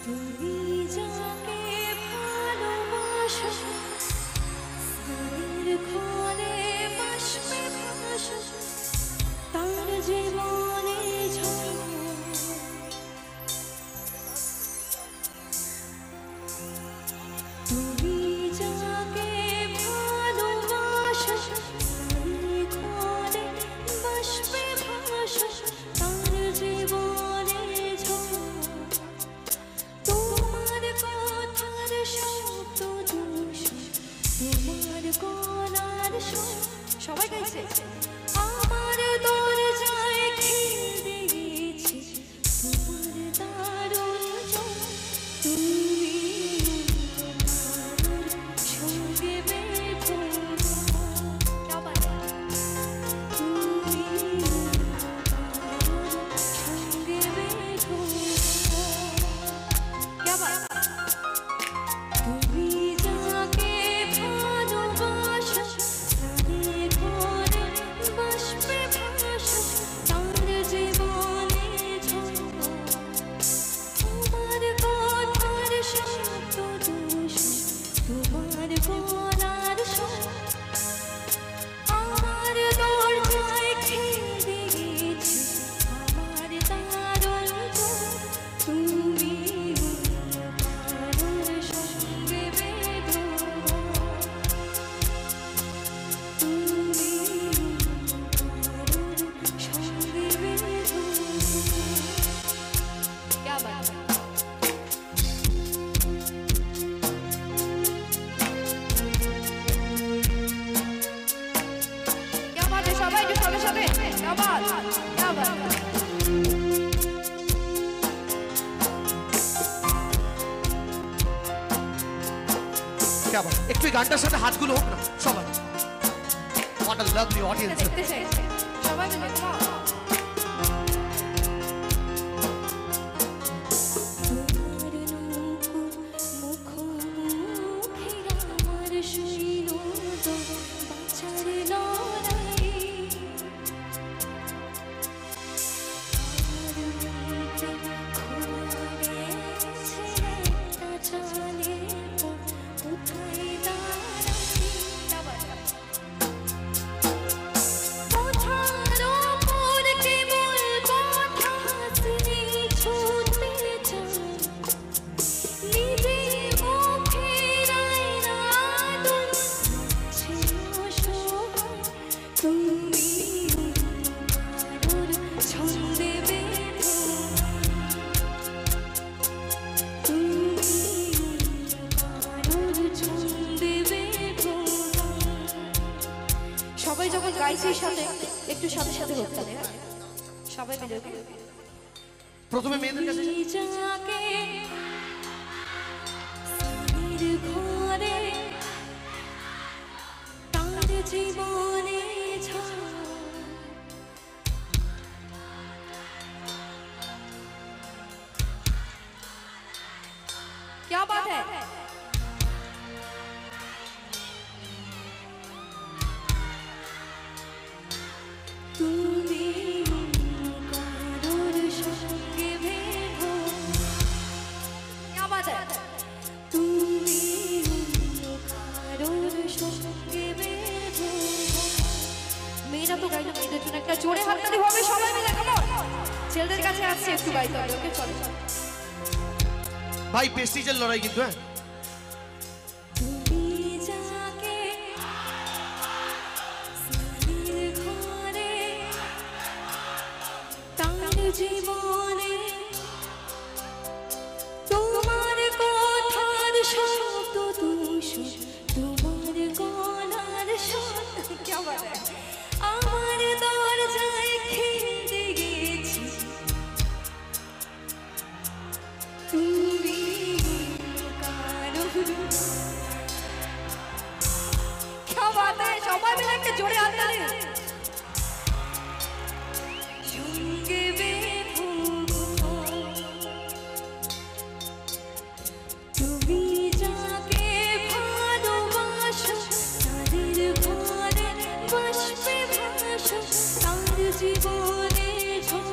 তুমি যাকে ভালোবাসো স্নানের ঘরে বাষ্পে ভাসো তার জীবনে ঝড় তুমি যাকে ভালোবাসো স্নানের ঘরে বাষ্পে ভাসো তার জীবনে ঝড় তোমার কথার শব্দ দূষণ তোমার গলার সুর সবাই গাইছে আমার দরজায় খিল দিয়েছে তোমার দারুণ চোখ তুমি আমার সঙ্গে বেঁধো তুমি আমার সঙ্গে বেঁধো তুমি যাকে ভালোবাসো স্নানের ঘরে বাষ্পে ভাসো তার জীবনে ঝড় তোমার কথার শব্দ দূষণ তোমার গলার সুর আমার দরজায় খিল দিয়েছে আমার দারুণ চোখ তুমি কারোর সঙ্গে বেঁধো তুমি কারোর সঙ্গে বেঁধো क्या बात है क्या बात है সবাই একটু সবে সবে क्या बात क्या बात क्या बात একটু এই গানটার সাথে হাতগুলো হোক না সবাই what a lovely audience দেখতে চাই সবাই মিলে তোমার মুখোমুখি আমার শুইল বাঁচার লড়াই আমার মধ্যে খোলা গেছে একটা চালের পর কোথায় দাঁড়াই কথার ওপর কেবল কথা শুনে ছুটতে চাই নিজে মুখের আয়না ছিল সহায় তুমি কারোর ছন্দে বেঁধো তুমি কারোর ছন্দে বেঁধো সবাই যখন গাইছে সাথে একটু সাথে সাথে হোক সবাই মিলে প্রথমে মেয়েদের কাছে যাকে স্নানের ঘরে তার জীবনে ঝড় क्या बात है তুমি কারোর সঙ্গে বেঁধো क्या बात है তুমি কারোর সঙ্গে বেঁধো মেয়েরা তো গাইলো মেয়েদের জন্য একটা জোরে হাততালি হবে সবাই মিলে কেমন ছেলেদের কাছে আসছে একটু গাইতে হবে ওকে চলো ভাই প্রেস্টিজের লড়াই কিন্তু হ্যাঁ তুমি যাকে স্নানের ঘরে তার জীবনে তোমার কথার শব্দ দূষণ তোমার গলার সুর क्या बात है আমার দরজায় খিল দিয়েছে তুমি কারোর क्या बात है সবাই মিলে একটা জোরে হাততালি সঙ্গে বেঁধো তুমি যাকে ভালোবাসো তাদের ঘরে বাষ্পে ভাসো তার জীবনে ঝড়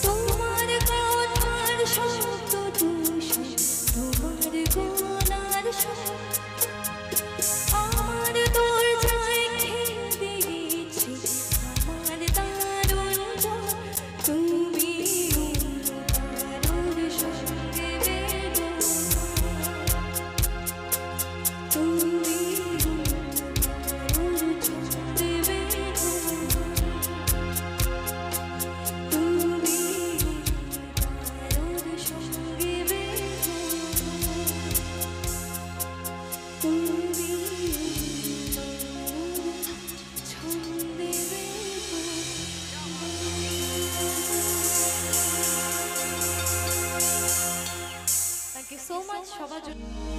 তোমার কথার শব্দ সবার জন্য